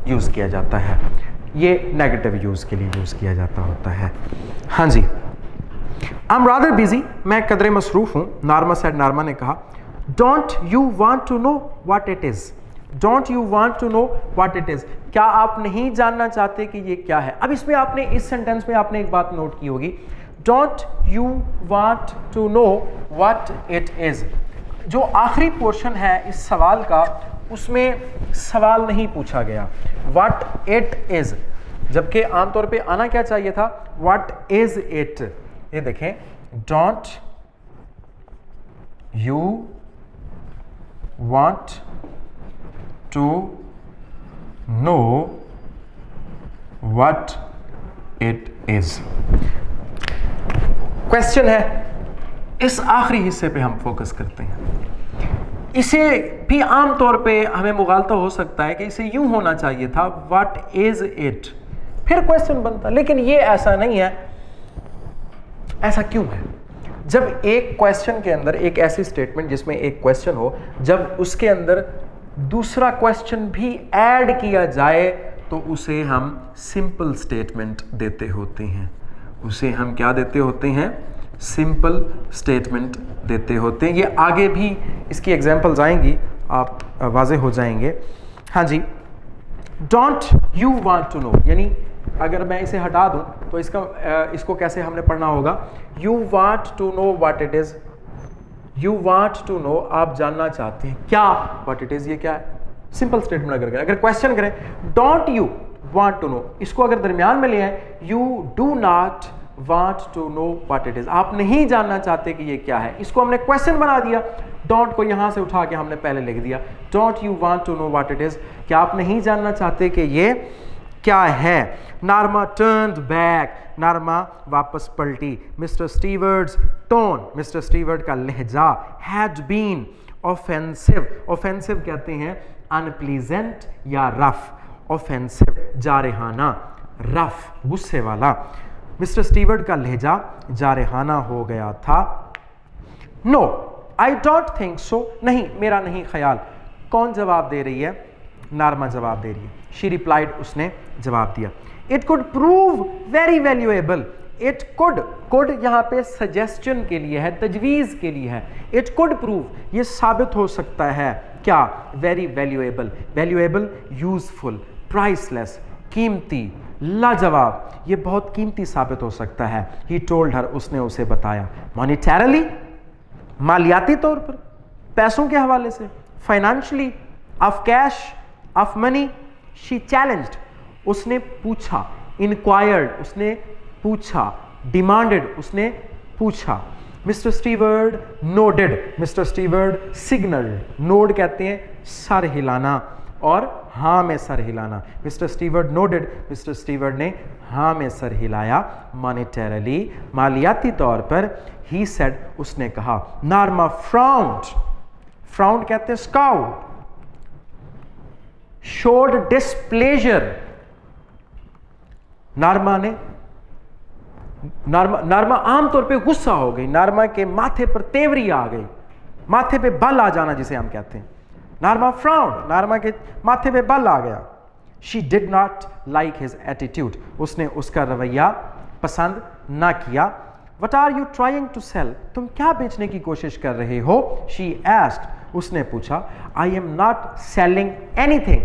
यूज किया जाता है, ये नेगेटिव यूज के लिए यूज किया जाता होता है। हाँ जी, आई एम रादर बिजी, मैं कदरे मसरूफ हूं। नारमा सेड, नारमा ने कहा, don't you want to know what it is, don't you want to know what it is, क्या आप नहीं जानना चाहते कि ये क्या है? अब इसमें आपने, इस सेंटेंस में आपने एक बात नोट की होगी, don't you want to know what it is. जो आखिरी पोर्शन है इस सवाल का, उसमें सवाल नहीं पूछा गया, व्हाट इट इज, जबकि आमतौर पे आना क्या चाहिए था, व्हाट इज इट। ये देखें, don't you want to know what it is. Question है, इस आखिरी हिस्से पे हम फोकस करते हैं। इसे भी आमतौर पे हमें मुगालता हो सकता है कि इसे यूं होना चाहिए था, व्हाट इज इट, फिर क्वेश्चन बनता, लेकिन ये ऐसा नहीं है। ऐसा क्यों है? जब एक क्वेश्चन के अंदर, एक ऐसी स्टेटमेंट जिसमें एक क्वेश्चन हो, जब उसके अंदर दूसरा क्वेश्चन भी ऐड किया जाए तो उसे हम सिंपल स्टेटमेंट देते होते हैं। उसे हम क्या देते होते हैं? सिंपल स्टेटमेंट देते होते हैं। ये आगे भी इसकी एग्जांपल्स आएंगी, आप वाजे हो जाएंगे। हाँ जी, don't you want to know, यानी अगर मैं इसे हटा दूं तो इसको कैसे हमने पढ़ना होगा? You want to know what it is, you want to know, आप जानना चाहते हैं क्या, व्हाट इट इज, ये क्या है? सिंपल स्टेटमेंट अगर क्वेश्चन करें, don't you want to know, इसको अगर दरमियान में ले आए, you do not want to know what it is, आप नहीं जानना चाहते कि ये क्या है, इसको हमने क्वेश्चन बना दिया। डोंट को यहां से उठा के हमने पहले लिख दिया, don't you want to know what it is, क्या आप नहीं जानना चाहते कि ये क्या है? नारमा टर्न्ड बैक, नारमा वापस पलटी। Mister Stewart's tone, mister steward का लहजा, हैड बीन ऑफेंसिव, ऑफेंसिव कहते हैं अनप्लीजेंट या रफ, ऑफेंसिव जारहाना, रफ गुस्से वाला। मिस्टर स्टीवर्ड का लहजा जारहाना हो गया था। No I don't think so, नहीं मेरा नहीं ख्याल। कौन जवाब दे रही है? नारमा जवाब दे रही है। शी रिप्लाइड, उसने जवाब दिया। It could prove very valuable, it could यहां पे सजेस्शन के लिए है, तजवीज़ के लिए है। इट कुड प्रूव, ये साबित हो सकता है क्या, वेरी वैल्यूएबल, यूजफुल, प्राइसलेस, कीमती, लाजवाब, ये बहुत कीमती साबित हो सकता है। ही टोल्ड हर, उसने उसे बताया। मॉनिटरली, मालियाती तौर पर, पैसों के हवाले से, financially, of cash, of money. She challenged, उसने पूछा, इंक्वायर्ड, उसने पूछा, डिमांडेड, उसने पूछा। Mister steward nodded, mister steward signalled, node कहते हैं सर हिलाना और हाँ में सर हिलाना। Mister steward nodded, mister steward ने हाँ में सर हिलाया। मॉनिटरली, मालियाती तौर पर। ही सेड, उसने कहा। नार्मा फ्राउंड कहते हैं स्काउट, शोड डिस्प्लेजर, नार्मा आमतौर पे गुस्सा हो गई, नार्मा के माथे पर तेवरी आ गई, माथे पे बल आ जाना जिसे हम कहते हैं। नार्मा फ्राउंड, नार्मा के माथे पे बल आ गया। She did not like his attitude, उसने उसका रवैया पसंद ना किया। What are you trying to sell, तुम क्या बेचने की कोशिश कर रहे हो। शी एस्क्ड, उसने पूछा। I am not selling anything,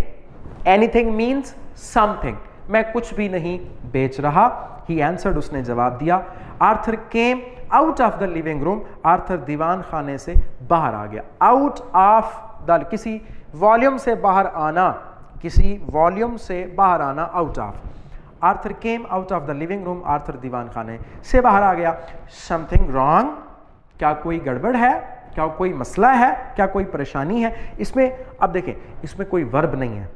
anything means something, मैं कुछ भी नहीं बेच रहा। ही आंसर्ड, उसने जवाब दिया। Arthur came out of the living room, Arthur दीवान खाने से बाहर आ गया। आउट ऑफ द, किसी वॉल्यूम से बाहर आना, किसी वॉल्यूम से बाहर आना, out of. Arthur came out of the living room, Arthur दीवान खाने से बाहर आ गया। समथिंग रॉन्ग, क्या कोई गड़बड़ है, क्या कोई मसला है, क्या कोई परेशानी है। इसमें अब देखें, इसमें कोई वर्ब नहीं है,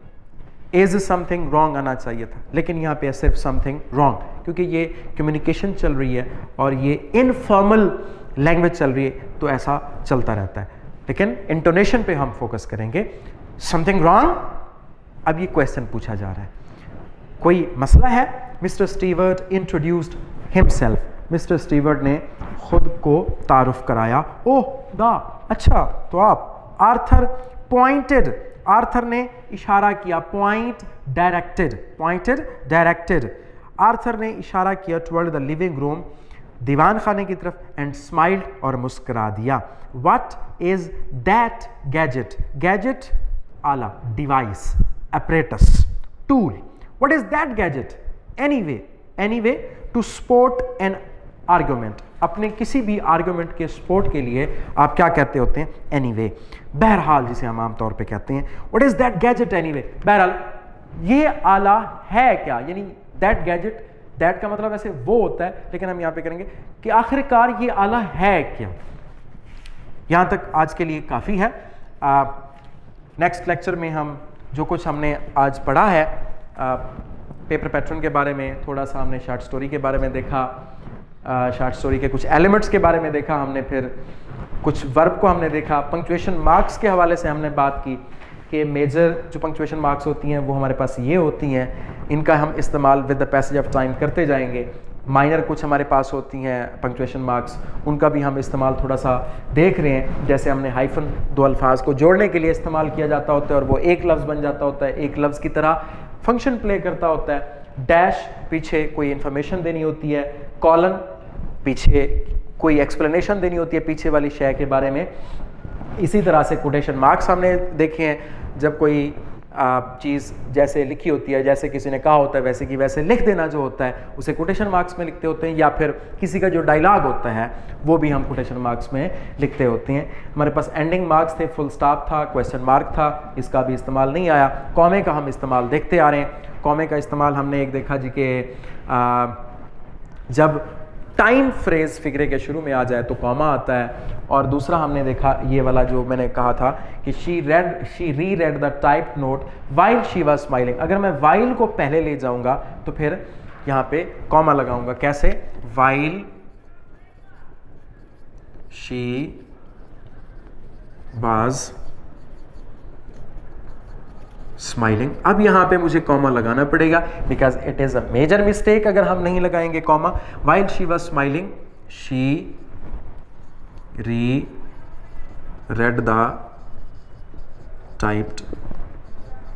इज समथिंग रॉन्ग आना चाहिए था, लेकिन यहाँ पे सिर्फ समथिंग रॉन्ग, क्योंकि ये कम्युनिकेशन चल रही है और ये इनफॉर्मल लैंग्वेज चल रही है, तो ऐसा चलता रहता है। लेकिन इंटोनेशन पे हम फोकस करेंगे। समथिंग रॉन्ग, अब ये क्वेश्चन पूछा जा रहा है, कोई मसला है। Mister Stewart introduced himself, mister Stewart ने खुद को तारुफ कराया। ओह दा, अच्छा तो आप। आर्थर पॉइंटेड, आर्थर ने इशारा किया, पॉइंटेड डायरेक्टेड। आर्थर ने इशारा किया टुवर्ड द लिविंग रूम, दीवान खाने की तरफ, एंड स्माइल्ड, और मुस्कुरा दिया। What is that gadget, gadget आला, device, apparatus, tool. What is that gadget? Anyway, to support an argument. अपने किसी भी आर्गुमेंट के सपोर्ट के लिए आप क्या कहते होते हैं? anyway. बहरहाल, जिसे हम आमतौर पे कहते हैं। What is that gadget anyway? बहरहाल, ये आला है क्या, यानी that gadget, that का मतलब ऐसे वो होता है, लेकिन हम यहाँ पे करेंगे कि आखिरकार ये आला है क्या। यहाँ तक आज के लिए काफ़ी है। नेक्स्ट लेक्चर में हम जो कुछ हमने आज पढ़ा है, पेपर पैटर्न के बारे में, थोड़ा सा हमने शॉर्ट स्टोरी के बारे में देखा, शॉर्ट स्टोरी के कुछ एलिमेंट्स के बारे में देखा हमने, फिर कुछ वर्ब को हमने देखा, पंक्चुएशन मार्क्स के हवाले से हमने बात की कि मेजर जो पंक्चुएशन मार्क्स होती हैं वो हमारे पास ये होती हैं, इनका हम इस्तेमाल with the passage of time करते जाएंगे। माइनर कुछ हमारे पास होती हैं पंक्चुएशन मार्क्स, उनका भी हम इस्तेमाल थोड़ा सा देख रहे हैं। जैसे हमने हाइफन दो अल्फाज को जोड़ने के लिए इस्तेमाल किया जाता होता है और वो एक लफ्ज़ बन जाता होता है, एक लफ्ज़ की तरह फंक्शन प्ले करता होता है। डैश पीछे कोई इन्फॉर्मेशन देनी होती है, कॉलन पीछे कोई एक्सप्लेनेशन देनी होती है पीछे वाली शय के बारे में। इसी तरह से कोटेशन मार्क्स हमने देखे हैं, जब कोई चीज़ जैसे लिखी होती है, जैसे किसी ने कहा होता है वैसे कि वैसे लिख देना जो होता है, उसे कोटेशन मार्क्स में लिखते होते हैं, या फिर किसी का जो डायलॉग होता है वो भी हम कोटेशन मार्क्स में लिखते होते हैं। हमारे पास एंडिंग मार्क्स थे, फुल स्टॉप था, क्वेश्चन मार्क था, इसका भी इस्तेमाल नहीं आया। कॉमे का हम इस्तेमाल देखते आ रहे हैं। कॉमे का इस्तेमाल हमने एक देखा जी कि जब टाइम फ्रेज फिक्रे के शुरू में आ जाए तो कॉमा आता है, और दूसरा हमने देखा ये वाला जो मैंने कहा था कि she reread the type note while she was smiling. अगर मैं वाइल को पहले ले जाऊंगा तो फिर यहाँ पे कॉमा लगाऊंगा। कैसे? While she was smiling. अब यहाँ पे मुझे कॉमा लगाना पड़ेगा because it is a major mistake अगर हम नहीं लगाएंगे comma. While she was smiling she reread the typed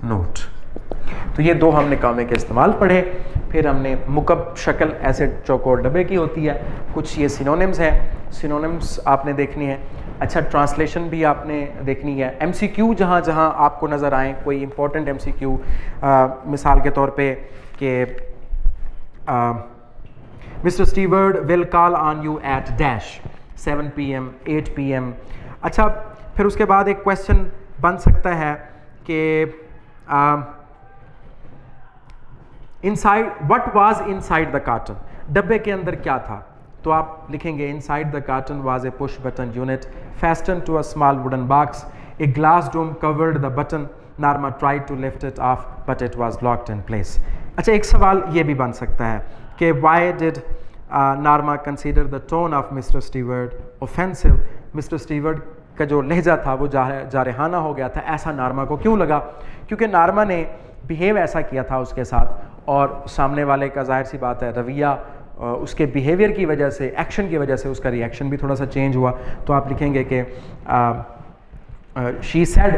note. तो ये दो हमने कामे के इस्तेमाल पढ़े। फिर हमने मुकब शक्ल ऐसे चौकोर डब्बे की होती है, कुछ ये सिनोनिम्स हैं, सिनोनिम्स आपने देखनी है। अच्छा, ट्रांसलेशन भी आपने देखनी है। MCQ जहाँ जहाँ आपको नज़र आए, कोई इंपॉर्टेंट MCQ, मिसाल के तौर पे कि Mr Steward will call on you at dash 7 PM 8 PM। अच्छा, फिर उसके बाद एक क्वेश्चन बन सकता है कि inside what was inside the carton, डब्बे के अंदर क्या था? तो आप लिखेंगे inside the carton was a push button unit fastened to a small wooden box, a glass dome covered the button, Norma tried to lift it off but it was locked in place. अच्छा, एक सवाल ये भी बन सकता है कि why did Norma consider the tone of mister Stewart offensive, mister steward का जो लहजा था वो जारहाना हो गया था, ऐसा नार्मा को क्यों लगा? क्योंकि नार्मा ने बिहेव ऐसा किया था उसके साथ, और सामने वाले का जाहिर सी बात है रवैया, उसके बिहेवियर की वजह से, एक्शन की वजह से उसका रिएक्शन भी थोड़ा सा चेंज हुआ। तो आप लिखेंगे कि शी सेड,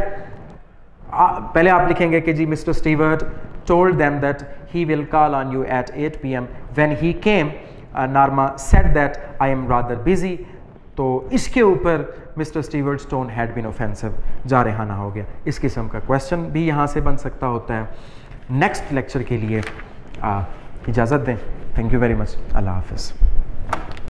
पहले आप लिखेंगे कि जी mister Stewart told them that he will call on you at 8 PM. When he came, Narma said that I am rather busy. तो इसके ऊपर mister Stewart's tone had been offensive, जारहाना हो गया। इस किस्म का क्वेश्चन भी यहाँ से बन सकता होता है। नेक्स्ट लेक्चर के लिए इजाज़त दें। Thank you very much. अल्लाह हाफ़िज़।